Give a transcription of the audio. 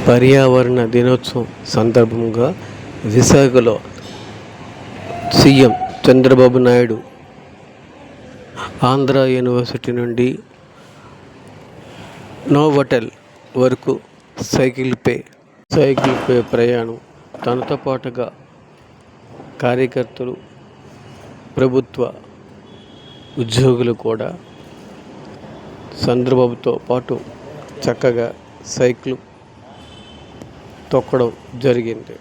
పర్యావరణ దినోత్సవం సందర్భంగా విశాఖలో సీఎం చంద్రబాబు నాయుడు ఆంధ్ర యూనివర్సిటీ నుండి నోవోటల్ వరకు సైకిల్పై ప్రయాణం. తనతో పాటుగా కార్యకర్తలు, ప్రభుత్వ ఉద్యోగులు కూడా చంద్రబాబుతో పాటు చక్కగా సైకిల్ తొక్కడం జరిగింది.